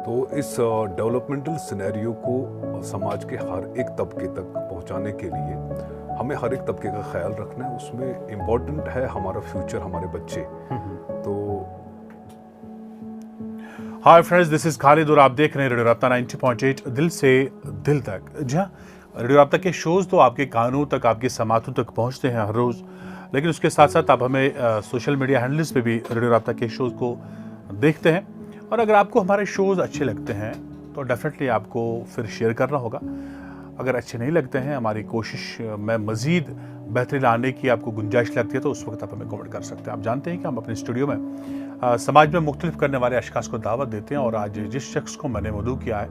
तो इस developmental scenario को समाज के हर एक तबके तक पहुंचाने के लिए हमें हर एक तबके का ख्याल रखना है। उसमें इम्पोर्टेंट है हमारा फ्यूचर, हमारे बच्चे। तो hi friends, this is Khalid और आप देख रहे हैं रेडियो राब्ता 90.8 दिल से दिल तक। जहाँ रेडियो राब्ता के शोज़ तो आपके कानों तक, आपके समातों तक पहुंचते हैं हर रोज़, लेकिन उसके साथ साथ आप हमें सोशल मीडिया हैंडल्स पे भी रेडियो राब्ता के शोज़ को देखते हैं। और अगर आपको हमारे शोज़ अच्छे लगते हैं तो डेफिनेटली आपको फिर शेयर करना होगा। अगर अच्छे नहीं लगते हैं, हमारी कोशिश में मज़ीद बेहतरी लाने की आपको गुंजाइश लगती है, तो उस वक्त आप हमें कमेंट कर सकते हैं। आप जानते हैं कि हम अपने स्टूडियो में समाज में मुख्तलिफ करने वाले अशखास को दावत देते हैं, और आज जिस शख्स को मैंने मदऊ किया है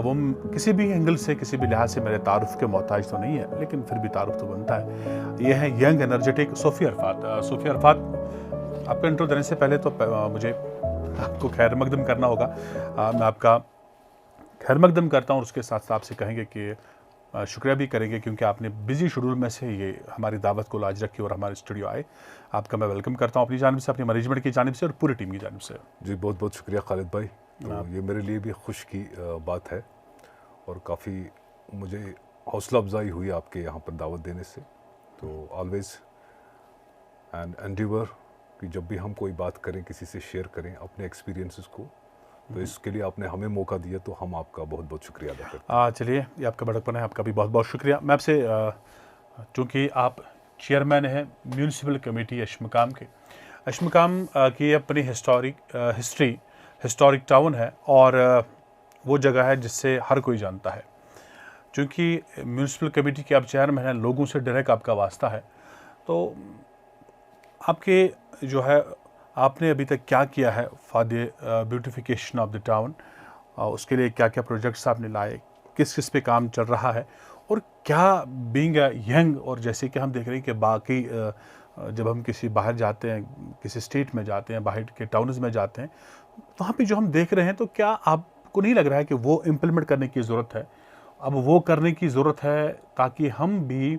वो किसी भी एंगल से, किसी भी लिहाज से मेरे तारुफ के मोहताज तो नहीं है, लेकिन फिर भी तारुफ तो बनता है। ये है young energetic Sophie Arfat. Sophie Arfat, आपका इंट्रो देने से पहले तो मुझे आपको खैर मकदम करना होगा। मैं आपका खैर मकदम करता हूँ, और उसके साथ साथ आपसे कहेंगे कि शुक्रिया भी करेंगे क्योंकि आपने बिजी शेड्यूल में से ये हमारी दावत को लाज रखी और हमारे स्टूडियो आए। आपका मैं वेलकम करता हूँ अपनी जानिब से, अपनी मैनेजमेंट की जानिब से और पूरी टीम की जानिब से। जी, बहुत बहुत शुक्रिया खालिद भाई। तो ये मेरे लिए भी खुश की बात है और काफ़ी मुझे हौसला अफजाई हुई आपके यहाँ पर दावत देने से। तो ऑलवेज़ एंड एंडिवर कि जब भी हम कोई बात करें, किसी से शेयर करें अपने एक्सपीरियंसेस को, तो इसके लिए आपने हमें मौका दिया, तो हम आपका बहुत बहुत शुक्रिया अदा करते हैं। चलिए, ये आपका बड़कपन है, आपका भी बहुत बहुत शुक्रिया। मैं आपसे चूँकि आप चेयरमैन हैं म्यूनसिपल कमेटी अशमकाम के, अशमकाम की अपनी हिस्टोरिक टाउन है, और वो जगह है जिससे हर कोई जानता है। चूँकि म्यूनसिपल कमेटी के आप चेयरमैन हैं, लोगों से डायरेक्ट आपका वास्ता है, तो आपके जो है आपने अभी तक क्या किया है for the beautification of the town, उसके लिए क्या क्या प्रोजेक्ट्स आपने लाए, किस किस पे काम चल रहा है, और क्या बीइंग यंग, और जैसे कि हम देख रहे हैं कि बाकी जब हम किसी बाहर जाते हैं, किसी स्टेट में जाते हैं, बाहर के टाउन्स में जाते हैं, वहाँ पे जो हम देख रहे हैं, तो क्या आपको नहीं लग रहा है कि वो इम्प्लीमेंट करने की ज़रूरत है? अब वो करने की ज़रूरत है ताकि हम भी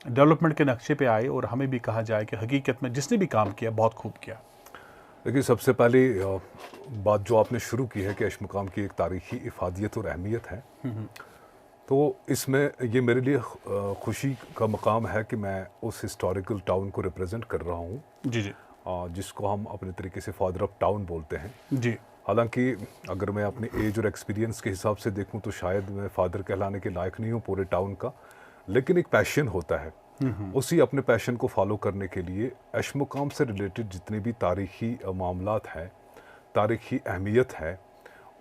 डेवलपमेंट के नक्शे पे आए और हमें भी कहा जाए कि हकीकत में जिसने भी काम किया बहुत खूब किया। देखिए, सबसे पहली बात जो आपने शुरू की है कि अशमकाम की एक तारीखी इफादियत और अहमियत है, तो इसमें ये मेरे लिए खुशी का मकाम है कि मैं उस हिस्टोरिकल टाउन को रिप्रेजेंट कर रहा हूँ। जी जी जिसको हम अपने तरीके से फादर ऑफ टाउन बोलते हैं। जी। हालांकि अगर मैं अपनी एज और एक्सपीरियंस के हिसाब से देखूं तो शायद मैं फादर कहलाने के लायक नहीं हूं पूरे टाउन का, लेकिन एक पैशन होता है। उसी अपने पैशन को फॉलो करने के लिए अशमुकाम से रिलेटेड जितने भी तारीखी मामलात हैं, तारीखी अहमियत है,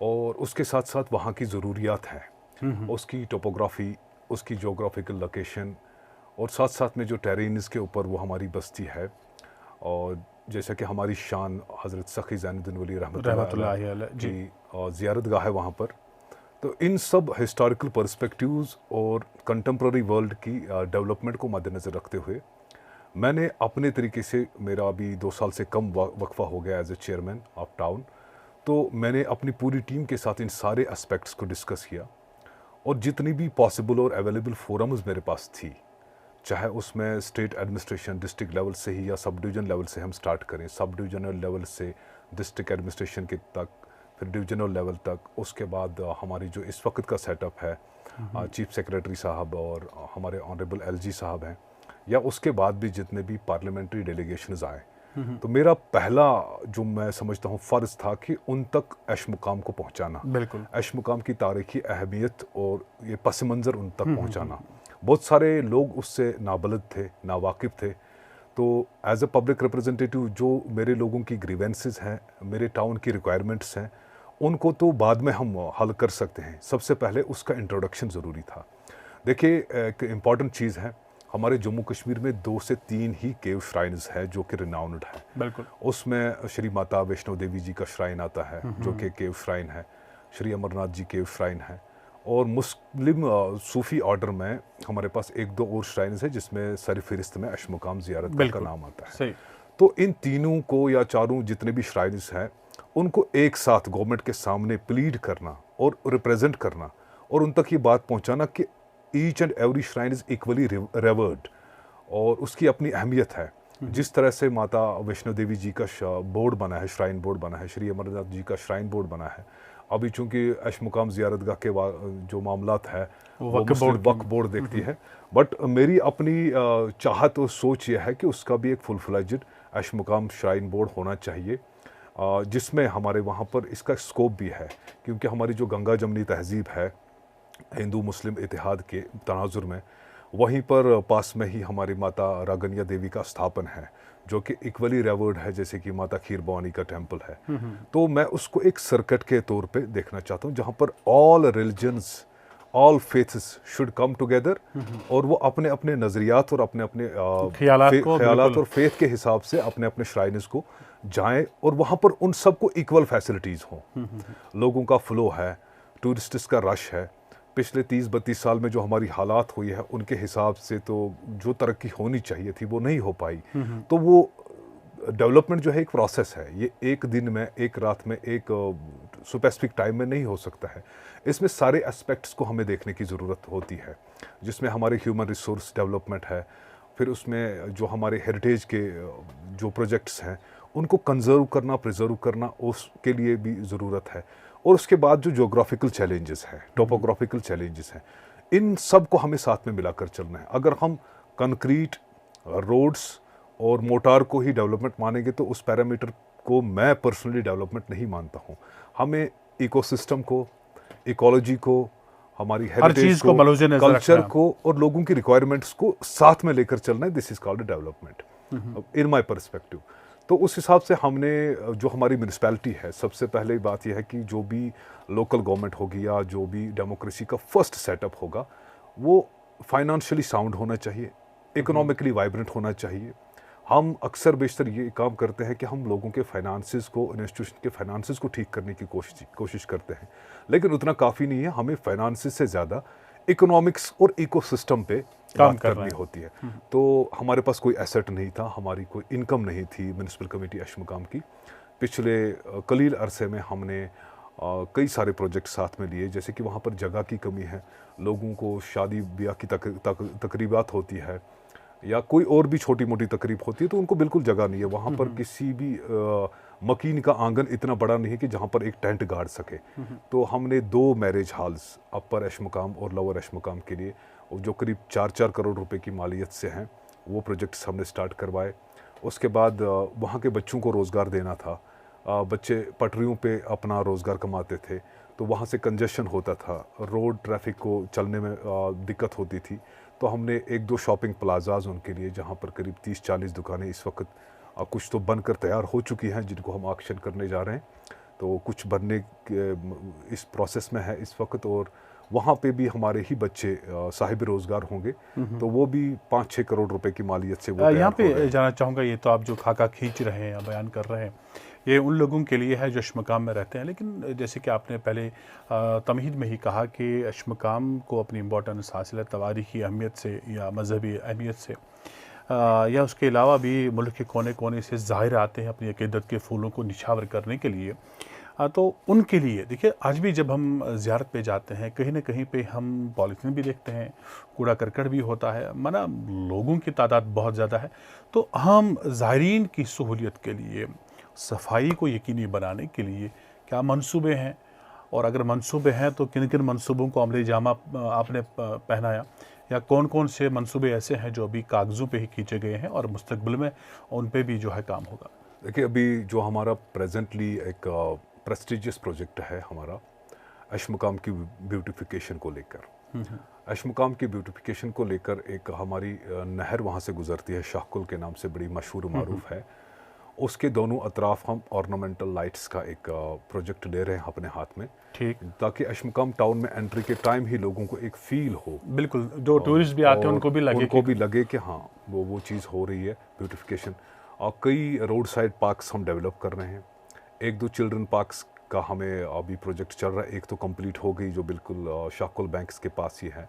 और उसके साथ साथ वहाँ की ज़रूरियात हैं, उसकी टोपोग्राफ़ी, उसकी जोग्राफिकल लोकेशन, और साथ साथ में जो टेरेन्स के ऊपर वो हमारी बस्ती है, और जैसा कि हमारी शान हज़रत सखी ज़ैनुद्दीन वली रहमतुल्लाह अलैह जी। की ज़ियारत गाह है वहाँ पर। तो इन सब हिस्टोरिकल पर्सपेक्टिव्स और कंटेम्प्ररी वर्ल्ड की डेवलपमेंट को मद्देनज़र रखते हुए मैंने अपने तरीके से, मेरा अभी 2 साल से कम वक्फा हो गया as a chairman of town, तो मैंने अपनी पूरी टीम के साथ इन सारे एस्पेक्ट्स को डिस्कस किया, और जितनी भी पॉसिबल और अवेलेबल फोरम्स मेरे पास थी, चाहे उसमें स्टेट एडमिनिस्ट्रेशन डिस्ट्रिक्ट लेवल से ही या सब डिवीज़न लेवल से हम स्टार्ट करें, सब डिवीज़नल लेवल से डिस्ट्रिक्ट एडमिनिस्ट्रेशन के तक, फिर डिवीज़नल लेवल तक, उसके बाद हमारी जो इस वक्त का सेटअप है, चीफ सेक्रेटरी साहब और हमारे ऑनरेबल एलजी साहब हैं, या उसके बाद भी जितने भी पार्लियामेंट्री डेलीगेशंस आए, तो मेरा पहला जो मैं समझता हूँ फ़र्ज़ था कि उन तक अशमुकाम को पहुँचाना, बिल्कुल। अशमुकाम की तारीखी अहमियत और ये पस मंज़र उन तक पहुँचाना। बहुत सारे लोग उससे नाबलद थे, नावाकिफ़ थे, तो एज ए पब्लिक रिप्रेजेंटेटिव जो मेरे लोगों की ग्रीवेंसेस हैं, मेरे टाउन की रिक्वायरमेंट्स हैं, उनको तो बाद में हम हल कर सकते हैं, सबसे पहले उसका इंट्रोडक्शन ज़रूरी था। देखिए, एक इम्पॉर्टेंट चीज़ है, हमारे जम्मू कश्मीर में 2 से 3 ही केव श्राइन्स है जो कि रिनाउंड है। बिल्कुल। उसमें श्री माता वैष्णो देवी जी का श्राइन आता है जो कि केव श्राइन है, श्री अमरनाथ जी केव श्राइन है, और मुस्लिम सूफ़ी ऑर्डर में हमारे पास 1-2 और श्राइन्स है जिसमें सरफहरिस्त में अशमुकाम ज़ियारत का नाम आता है। सही। तो इन तीनों को या चारों जितने भी श्राइन्स हैं, उनको एक साथ गवर्नमेंट के सामने प्लीड करना और रिप्रेजेंट करना, और उन तक ये बात पहुंचाना कि each and every shrine is equally reward, और उसकी अपनी अहमियत है। जिस तरह से माता वैष्णो देवी जी का बोर्ड बना है, श्राइन बोर्ड बना है, श्री अमरनाथ जी का श्राइन बोर्ड बना है, अभी चूंकि अशमुकाम ज़ियारतगाह के जो मामलात है वो वो वक्फ बोर्ड वक्फ बोर्ड देखती है, बट मेरी अपनी चाहत और सोच ये है कि उसका भी एक full fledged Aishmuqam shrine board होना चाहिए, जिसमें हमारे वहाँ पर इसका स्कोप भी है, क्योंकि हमारी जो गंगा जमनी तहजीब है हिंदू मुस्लिम इतिहाद के तनाजुर में, वहीं पर पास में ही हमारी माता रागनिया देवी का स्थापन है, जो कि इक्वली रेवर्ड है जैसे कि माता खीर भवानी का टेम्पल है। तो मैं उसको एक सर्किट के तौर पे देखना चाहता हूँ, जहाँ पर all religions, all faiths should come together, और वो अपने अपने नज़रियात और अपने अपने ख्यालात और फेथ के हिसाब से अपने अपने श्राइन्स को जाएं, और वहाँ पर उन सबको इक्वल फैसिलिटीज़ हों। लोगों का फ्लो है, टूरिस्ट्स का रश है। पिछले 30-32 साल में जो हमारी हालात हुई है उनके हिसाब से तो जो तरक्की होनी चाहिए थी वो नहीं हो पाई। तो वो डेवलपमेंट जो है एक प्रोसेस है, ये एक दिन में, एक रात में, एक स्पेसिफिक टाइम में नहीं हो सकता है। इसमें सारे एस्पेक्ट्स को हमें देखने की ज़रूरत होती है, जिसमें हमारे ह्यूमन रिसोर्स डेवलपमेंट है, फिर उसमें जो हमारे हेरिटेज के जो प्रोजेक्ट्स हैं उनको कंजर्व करना, प्रिजर्व करना, उसके लिए भी ज़रूरत है। और उसके बाद जो जोग्राफिकल चैलेंजेस हैं, टोपोग्राफिकल चैलेंजेस हैं, इन सब को हमें साथ में मिलाकर चलना है। अगर हम कंक्रीट, रोड्स और मोटार को ही डेवलपमेंट मानेंगे तो उस पैरामीटर को मैं पर्सनली डेवलपमेंट नहीं मानता हूँ। हमें इकोसिस्टम को, इकोलॉजी को, हमारी हेरिटेज को, कल्चर को और लोगों की रिक्वायरमेंट्स को साथ में लेकर चलना है। This is called development in my perspective. तो उस हिसाब से हमने, जो हमारी म्यूनिसिपैलिटी है, सबसे पहले बात यह है कि जो भी लोकल गवर्नमेंट होगी या जो भी डेमोक्रेसी का फर्स्ट सेटअप होगा वो फाइनेंशियली साउंड होना चाहिए, इकोनॉमिकली वाइब्रेंट होना चाहिए। हम अक्सर बेशतर ये काम करते हैं कि हम लोगों के फाइनेंसेस को, इंस्टीट्यूशन के फाइनेंसेस को ठीक करने की कोशिश करते हैं, लेकिन उतना काफ़ी नहीं है। हमें फाइनेंसेस से ज़्यादा इकोनॉमिक्स और इकोसिस्टम पे काम करनी होती है। तो हमारे पास कोई एसेट नहीं था, हमारी कोई इनकम नहीं थी म्यूनिसिपल कमेटी अशमुकाम की। पिछले कलील अरसे में हमने कई सारे प्रोजेक्ट साथ में लिए, जैसे कि वहाँ पर जगह की कमी है, लोगों को शादी ब्याह की तकरीबात होती है या कोई और भी छोटी मोटी तकरीब होती है तो उनको बिल्कुल जगह नहीं है। वहाँ पर किसी भी मकीन का आंगन इतना बड़ा नहीं है कि जहाँ पर एक टेंट गाड़ सके। तो हमने 2 मैरिज हॉल्स अपर अशमुकाम और लोअर अशमुकाम के लिए, जो करीब 4-4 करोड़ रुपए की मालियत से हैं, वो प्रोजेक्ट्स हमने स्टार्ट करवाए। उसके बाद वहाँ के बच्चों को रोज़गार देना था। बच्चे पटरियों पे अपना रोज़गार कमाते थे, तो वहाँ से कंजेशन होता था, रोड ट्रैफिक को चलने में दिक्कत होती थी। तो हमने 1-2 शॉपिंग प्लाजाज उनके लिए, जहाँ पर करीब 30-40 दुकानें इस वक्त कुछ तो बनकर तैयार हो चुकी हैं जिनको हम ऑक्शन करने जा रहे हैं, तो कुछ बनने के इस प्रोसेस में है इस वक्त। और वहाँ पे भी हमारे ही बच्चे साहिब रोज़गार होंगे, तो वो भी 5-6 करोड़ रुपए की मालियत से वो यहाँ पे जाना चाहूँगा। ये तो आप जो खाका खींच रहे हैं या बयान कर रहे हैं, ये उन लोगों के लिए है जो अशमुकाम में रहते हैं, लेकिन जैसे कि आपने पहले तमहीद में ही कहा कि अशमुकाम को अपनी इम्पोर्टेंस हासिल है तवारीखी अहमियत से या मजहबी अहमियत से, या उसके अलावा भी मुल्क के कोने कोने से ज़ाहिर आते हैं अपनी अक़ीदत के फूलों को निछावर करने के लिए। तो उनके लिए देखिए, आज भी जब हम ज़ियारत पे जाते हैं, कहीं ना कहीं पे हम पॉलीथीन भी देखते हैं, कूड़ा करकट भी होता है, माना लोगों की तादाद बहुत ज़्यादा है। तो हम ज़ायरीन की सहूलियत के लिए, सफाई को यकीनी बनाने के लिए क्या मंसूबे हैं, और अगर मंसूबे हैं तो किन किन मंसूबों को अमली जामा आपने पहनाया, या कौन कौन से मंसूबे ऐसे हैं जो अभी कागज़ों पे ही खींचे गए हैं और मुस्तकबिल में उन पे भी जो है काम होगा? देखिए, अभी जो हमारा प्रेजेंटली एक प्रेस्टिजियस प्रोजेक्ट है हमारा अशमुकाम की ब्यूटिफिकेशन को लेकर। अशमुकाम की ब्यूटिफिकेशन को लेकर एक हमारी नहर वहाँ से गुजरती है, शाहकुल के नाम से बड़ी मशहूर मारूफ है। उसके दोनों अतराफ हम ऑर्नामेंटल लाइट्स का एक प्रोजेक्ट ले रहे हैं अपने हाथ में, ठीक, ताकि अशमुकाम टाउन में एंट्री के टाइम ही लोगों को एक फील हो। बिल्कुल, जो टूरिस्ट भी आते हैं उनको भी लगे कि हाँ वो चीज़ हो रही है ब्यूटिफिकेशन। और कई रोड साइड पार्क्स हम डेवलप कर रहे हैं। 1-2 चिल्ड्रन पार्क्स का हमें अभी प्रोजेक्ट चल रहा है। एक तो कंप्लीट हो गई जो बिल्कुल शाहकुल बैंक्स के पास ही है,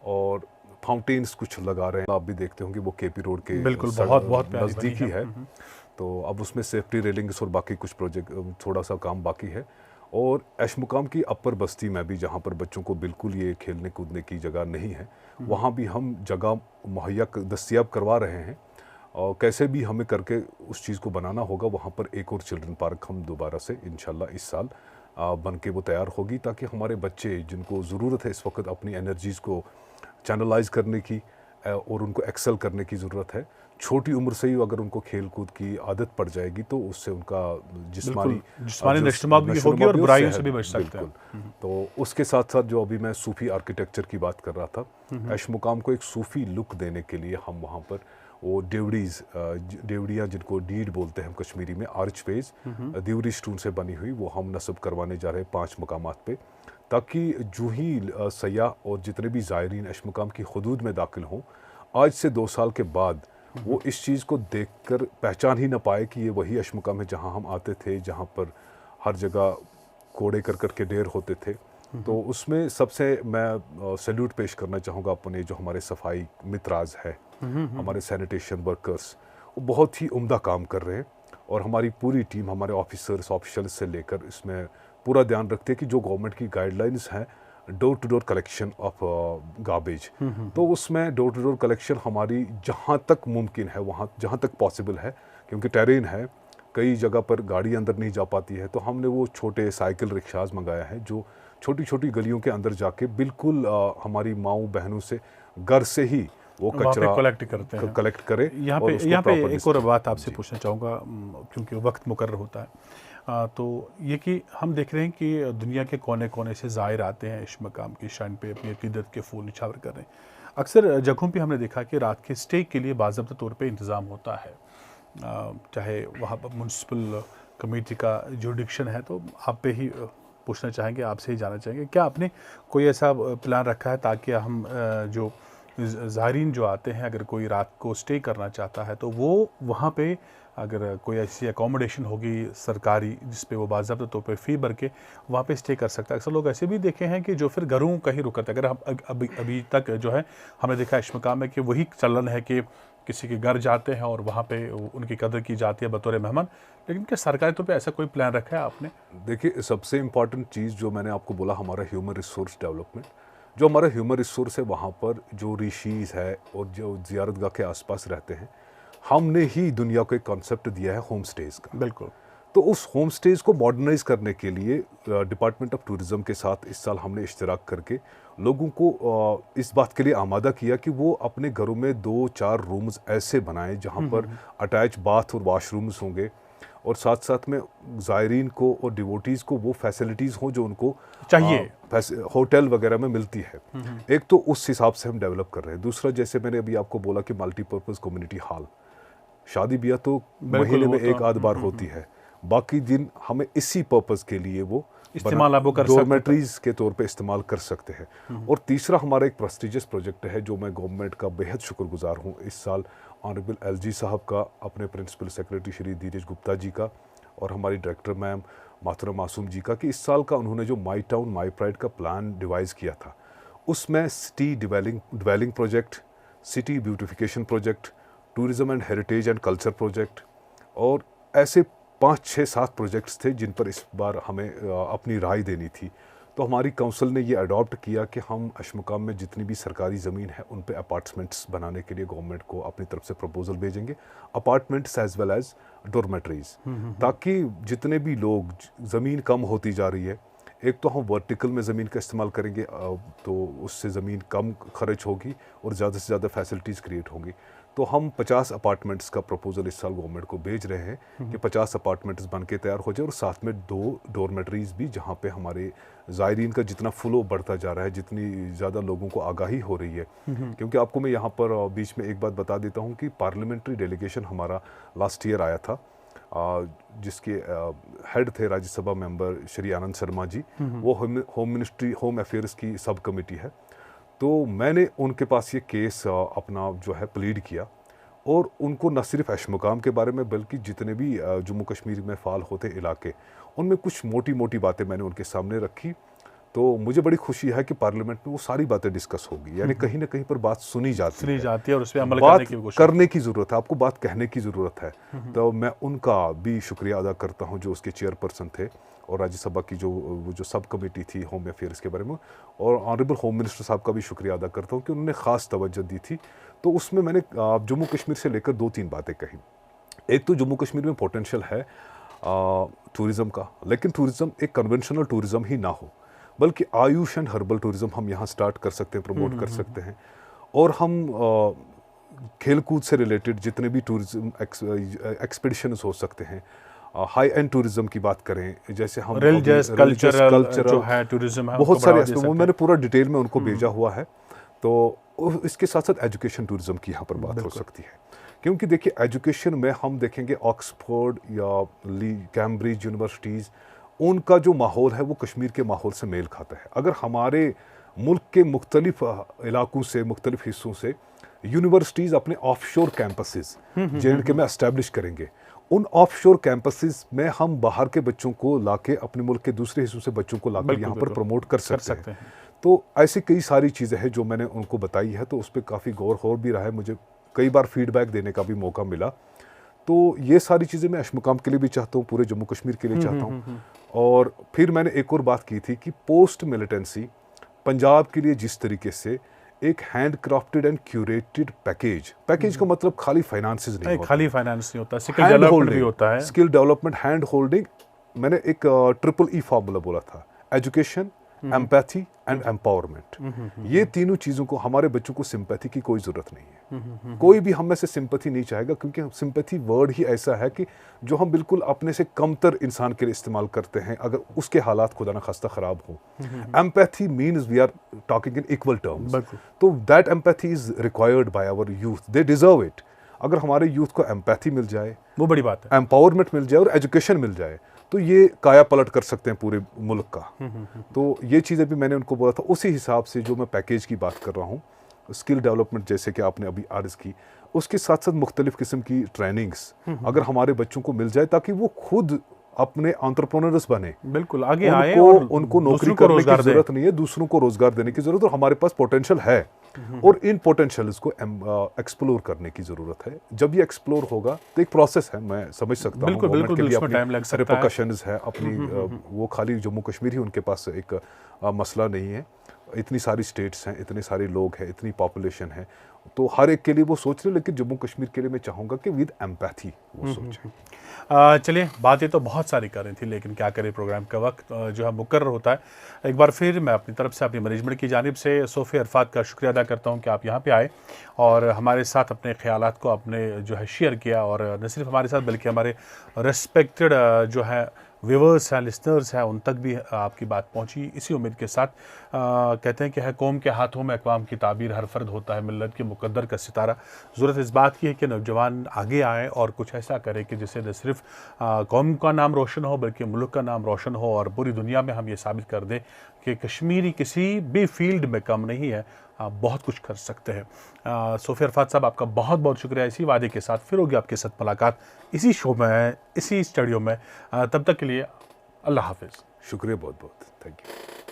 और फाउंटेन्स कुछ लगा रहे हैं। आप भी देखते होंगे वो केपी रोड के बिल्कुल बहुत नज़दीक ही है। तो अब उसमें सेफ्टी रेलिंग्स और बाकी कुछ प्रोजेक्ट, थोड़ा सा काम बाकी है। और अशमुकाम की अपर बस्ती में भी, जहाँ पर बच्चों को बिल्कुल ये खेलने कूदने की जगह नहीं है, वहाँ भी हम जगह मुहैया दस्तयाब करवा रहे हैं। और कैसे भी हमें करके उस चीज़ को बनाना होगा। वहाँ पर एक और चिल्ड्रन पार्क हम दोबारा से इंशाल्लाह इस साल बन के वो तैयार होगी, ताकि हमारे बच्चे जिनको ज़रूरत है इस वक्त अपनी एनर्जीज़ को चैनलाइज करने की और उनको एक्सेल करने की ज़रूरत है, छोटी उम्र से ही अगर उनको खेल कूद की आदत पड़ जाएगी तो उससे उनका जिस्मानी नशोनुमा भी होगी और बुराइयों से भी बच सकते हैं। तो उसके साथ साथ जो अभी मैं सूफ़ी आर्किटेक्चर की बात कर रहा था, ऐश मुकाम को एक सूफ़ी लुक देने के लिए हम वहाँ पर वो देवड़ियाँ जिनको डीड बोलते हैं हम कश्मीरी में, आर्चवेज देवरी स्टोन से बनी हुई, वो हम नस्ब करवाने जा रहे हैं 5 मकामात पे, ताकि जो ही सयाह और जितने भी ज़ायरीन ऐश मुकाम की हुदूद में दाखिल हों, आज से 2 साल के बाद वो इस चीज़ को देखकर पहचान ही ना पाए कि ये वही ऐश मुकाम है जहाँ हम आते थे, जहाँ पर हर जगह कोड़े कर के ढेर होते थे। तो उसमें सबसे मैं सैल्यूट पेश करना चाहूँगा अपने जो हमारे सफाई मित्राज है, हमारे सैनिटेशन वर्कर्स, वो बहुत ही उम्दा काम कर रहे हैं और हमारी पूरी टीम, हमारे ऑफिशल्स से लेकर इसमें पूरा ध्यान रखते हैं कि जो गवर्नमेंट की गाइडलाइंस हैं door to door collection of garbage, तो उसमें डोर टू डोर कलेक्शन हमारी जहाँ तक मुमकिन है, वहाँ जहाँ तक पॉसिबल है, क्योंकि टेरेन है, कई जगह पर गाड़ी अंदर नहीं जा पाती है, तो हमने वो छोटे साइकिल रिक्शाज मंगाया है जो छोटी छोटी गलियों के अंदर जाके बिल्कुल हमारी माँओं बहनों से घर से ही वो कचरा कलेक्ट करते हैं, कलेक्ट करे। यहाँ पे एक और बात आपसे पूछना चाहूँगा, क्योंकि वक्त मुकर्रर होता है, तो ये कि हम देख रहे हैं कि दुनिया के कोने कोने से ज़ायर आते हैं इस मकाम की शान पे अपनी अकीदत के फूल निछावर कर रहे हैं। अक्सर जगहों पे हमने देखा कि रात के स्टे के लिए बाज़ाब्ता तौर पे इंतज़ाम होता है, चाहे वहाँ पर म्यूनसिपल कमेटी का जुरिडिक्शन है। तो आप पे ही पूछना चाहेंगे, आपसे ही जानना चाहेंगे, क्या आपने कोई ऐसा प्लान रखा है ताकि हम जो ज़ायरीन जो आते हैं, अगर कोई रात को स्टे करना चाहता है तो वो वहाँ पे अगर कोई ऐसी अकोमोडेशन होगी सरकारी जिस पे वो बाज़ाब्ता तौर पे फ़ी भर के वहाँ पे स्टे कर सकता है। अक्सर लोग ऐसे भी देखे हैं कि जो फिर घरों का ही रुक करते हैं। अगर हम अभी तक जो है हमने देखा ऐश मुकाम में कि वही चलन है कि किसी के घर जाते हैं और वहाँ पे उनकी कदर की जाती है बतौर मेहमान, लेकिन क्या सरकारी तौर पे ऐसा कोई प्लान रखा है आपने? देखिए, सबसे इम्पॉर्टेंट चीज़ जो मैंने आपको बोला, हमारा ह्यूमन रिसोर्स डेवलपमेंट, जो हमारा ह्यूमन रिसोर्स है वहाँ पर जो ऋषिज़ है और जो ज़ियारतगाह के आसपास रहते हैं, हमने ही दुनिया को एक कॉन्सेप्ट दिया है होम स्टेज़ का। बिल्कुल। तो उस होम स्टेज़ को मॉडर्नाइज करने के लिए डिपार्टमेंट ऑफ टूरिज़्म के साथ इस साल हमने इश्तराक करके लोगों को इस बात के लिए आमादा किया कि वो अपने घरों में 2-4 रूम्स ऐसे बनाएं जहाँ पर अटैच बाथ और वाशरूम्स होंगे, और साथ साथ में ज़ायरीन को और डिवोटीज़ को वो फैसिलिटीज़ हों जो उनको चाहिए होटल वगैरह में मिलती है। एक तो उस हिसाब से हम डेवलप कर रहे हैं। दूसरा, जैसे मैंने अभी आपको बोला कि मल्टीपर्पज़ कम्युनिटी हॉल, शादी ब्याह तो महीने में एक आध बार होती है, बाकी दिन हमें इसी पर्पज़ के लिए वो इस्तेमाल आप कर सकते हैं, डॉर्मेटरीज के तौर पे इस्तेमाल कर सकते हैं। और तीसरा, हमारा एक प्रेस्टिजियस प्रोजेक्ट है जो मैं गवर्नमेंट का बेहद शुक्रगुजार हूँ, इस साल ऑनरेबल एलजी साहब का, अपने प्रिंसिपल सेक्रेटरी श्री धीरज गुप्ता जी का और हमारी डायरेक्टर मैम मातरम मासूम जी का, कि इस साल का उन्होंने जो माई टाउन माई प्राइड का प्लान डिवाइस किया था, उसमें city dwelling project, city beautification project, tourism and heritage and culture project, और ऐसे 5-6-7 प्रोजेक्ट्स थे जिन पर इस बार हमें अपनी राय देनी थी। तो हमारी काउंसिल ने ये अडॉप्ट किया कि हम ऐश मुकाम में जितनी भी सरकारी ज़मीन है उन पे अपार्टमेंट्स बनाने के लिए गवर्नमेंट को अपनी तरफ से प्रपोजल भेजेंगे, अपार्टमेंट्स एज वेल एज डोरमेटरीज, ताकि जितने भी लोग, ज़मीन कम होती जा रही है, एक तो हम वर्टिकल में ज़मीन का इस्तेमाल करेंगे तो उससे ज़मीन कम खर्च होगी और ज़्यादा से ज़्यादा फैसिलिटीज़ क्रिएट होंगी। तो हम 50 अपार्टमेंट्स का प्रपोजल इस साल गवर्नमेंट को भेज रहे हैं कि 50 अपार्टमेंट्स बन के तैयार हो जाए, और साथ में 2 डोरमेटरीज भी, जहाँ पे हमारे ज़ायरीन का जितना फ्लो बढ़ता जा रहा है, जितनी ज़्यादा लोगों को आगाही हो रही है। क्योंकि आपको मैं यहाँ पर बीच में एक बात बता देता हूँ कि पार्लियामेंट्री डेलीगेशन हमारा लास्ट ईयर आया था, जिसके हेड थे राज्यसभा मेंबर श्री आनंद शर्मा जी, वो होम अफेयर्स की सब कमेटी है। तो मैंने उनके पास ये केस अपना जो है प्लीड किया, और उनको न सिर्फ ऐश मुकाम के बारे में बल्कि जितने भी जम्मू कश्मीर में फ़ाल होते इलाके, उनमें कुछ मोटी मोटी बातें मैंने उनके सामने रखी। तो मुझे बड़ी खुशी है कि पार्लियामेंट में वो सारी बातें डिस्कस होगी, यानी कहीं ना कहीं पर बात सुनी जाती है और उस पर अमल करने की ज़रूरत है, आपको बात कहने की ज़रूरत है। तो मैं उनका भी शुक्रिया अदा करता हूँ जो उसके चेयरपर्सन थे, और राज्यसभा की जो सब कमेटी थी होम अफेयर्स के बारे में, और ऑनरेबल होम मिनिस्टर साहब का भी शुक्रिया अदा करता हूँ कि उन्होंने ख़ास तवज्जो दी थी। तो उसमें मैंने जम्मू कश्मीर से लेकर 2-3 बातें कही। एक तो जम्मू कश्मीर में पोटेंशियल है टूरिज़्म का, लेकिन टूरिज़्म एक कन्वेंशनल टूरिज़्म ही ना हो, बल्कि आयुष एंड हर्बल टूरिज़्म हम यहाँ स्टार्ट कर सकते हैं, प्रमोट कर सकते हैं। और हम खेलकूद से रिलेटेड जितने भी टूरिज़्म एक्सपीडिशंस हो सकते हैं, हाई एंड टूरिज्म की बात करें, जैसे हम रिलीजियस कल्चरल जो है टूरिज्म है, बहुत सारे एस्पेक्ट वो मैंने पूरा डिटेल में उनको भेजा हुआ है। तो इसके साथ साथ एजुकेशन टूरिज्म की यहाँ पर बात हो सकती है, क्योंकि देखिए एजुकेशन में हम देखेंगे ऑक्सफोर्ड या कैम्ब्रिज यूनिवर्सिटीज़, उनका जो माहौल है वो कश्मीर के माहौल से मेल खाता है। अगर हमारे मुल्क के मुख्तलिफ इलाकों से, मुख्तलिफ हिस्सों से यूनिवर्सिटीज़ अपने ऑफशोर कैंपसेस JNK में एस्टैब्लिश करेंगे, उन ऑफशोर कैंपसेस में हम बाहर के बच्चों को लाके, अपने मुल्क के दूसरे हिस्सों से बच्चों को लाकर यहाँ पर प्रमोट कर सकते हैं। तो ऐसी कई सारी चीज़ें हैं जो मैंने उनको बताई है, तो उस पर काफ़ी गौर हो भी रहा है, मुझे कई बार फीडबैक देने का भी मौका मिला। तो ये सारी चीज़ें मैं अशमुकाम के लिए भी चाहता हूँ, पूरे जम्मू कश्मीर के लिए चाहता हूँ। और फिर मैंने एक और बात की थी कि पोस्ट मिलिटेंसी पंजाब के लिए जिस तरीके से एक hand crafted and curated package का मतलब खाली फाइनेंसेस नहीं होता, खाली फाइनेंस नहीं होता, स्किल डेवलपमेंट भी होता है, स्किल डेवलपमेंट, हैंड होल्डिंग। मैंने एक ट्रिपल E फार्मूला बोला था, एजुकेशन, एम्पैथी एंड एम्पावरमेंट। ये तीनों चीज़ों को, हमारे बच्चों को सिंपैथी की कोई ज़रूरत नहीं है। कोई भी हम में से सिंपैथी नहीं चाहेगा, क्योंकि सिंपैथी वर्ड ही ऐसा है कि जो हम बिल्कुल अपने से कमतर इंसान के लिए इस्तेमाल करते हैं अगर उसके हालात खुदा न खास्ता ख़राब हो। Empathy means we are talking in equal terms, तो that empathy is required by our youth, they deserve it. अगर हमारे यूथ को एम्पैथी मिल जाए, वो बड़ी बात है, एम्पावरमेंट मिल जाए और एजुकेशन मिल जाए, तो ये काया पलट कर सकते हैं पूरे मुल्क का। तो ये चीज़ें भी मैंने उनको बोला था। उसी हिसाब से जो मैं पैकेज की बात कर रहा हूँ, स्किल डेवलपमेंट जैसे कि आपने अभी अर्ज़ की, उसके साथ साथ मुख्तलिफ किस्म की ट्रेनिंग्स अगर हमारे बच्चों को मिल जाए, ताकि वो खुद अपने एंटरप्रेन्योर्स बने, बिल्कुल आगे आए और उनको नौकरी करने की जरूरत नहीं है, दूसरों को रोजगार देने की जरूरत, और हमारे पास पोटेंशियल है और इन पोटेंशियल्स को एक्सप्लोर करने की जरूरत है। जब ये एक्सप्लोर होगा तो एक प्रोसेस है, मैं समझ सकता हूँ, बिल्कुल उसमें टाइम लग सकता है, रिपरकशंस है अपनी, वो खाली जम्मू कश्मीर ही उनके पास एक मसला नहीं है, इतनी सारी स्टेट्स हैं, इतने सारे लोग हैं, इतनी पॉपुलेशन है, तो हर एक के लिए वो सोच रहे, लेकिन जम्मू कश्मीर के लिए मैं चाहूँगा कि विद एम्पैथी वो सोचें। चलिए, बातें तो बहुत सारी कर रही थी, लेकिन क्या करें, प्रोग्राम का वक्त जो है मुकर्रर होता है। एक बार फिर मैं अपनी तरफ से, अपनी मैनेजमेंट की जानिब से सोफ़ी अरफात का शुक्रिया अदा करता हूं कि आप यहां पे आए और हमारे साथ अपने ख्यालात को आपने जो है शेयर किया, और न सिर्फ हमारे साथ बल्कि हमारे रिस्पेक्टेड जो है व्यूवर्स हैं, लिसनर्स हैं, उन तक भी आपकी बात पहुंची। इसी उम्मीद के साथ कहते हैं कि है कौम के हाथों में अक़वाम की ताबीर, हर फर्द होता है मिल्लत के मुक़द्दर का सितारा। ज़रूरत इस बात की है कि नौजवान आगे आएँ और कुछ ऐसा करें कि जिससे न सिर्फ कौम का नाम रोशन हो, बल्कि मुल्क का नाम रोशन हो, और पूरी दुनिया में हम ये साबित कर दें कि कश्मीरी किसी भी फील्ड में कम नहीं है, आप बहुत कुछ कर सकते हैं। सोफ़ी अरफात साहब, आपका बहुत बहुत शुक्रिया। इसी वादे के साथ फिर होगी आपके साथ मुलाकात इसी शो में, इसी स्टूडियो में। तब तक के लिए अल्लाह हाफ़िज़। शुक्रिया बहुत बहुत, थैंक यू।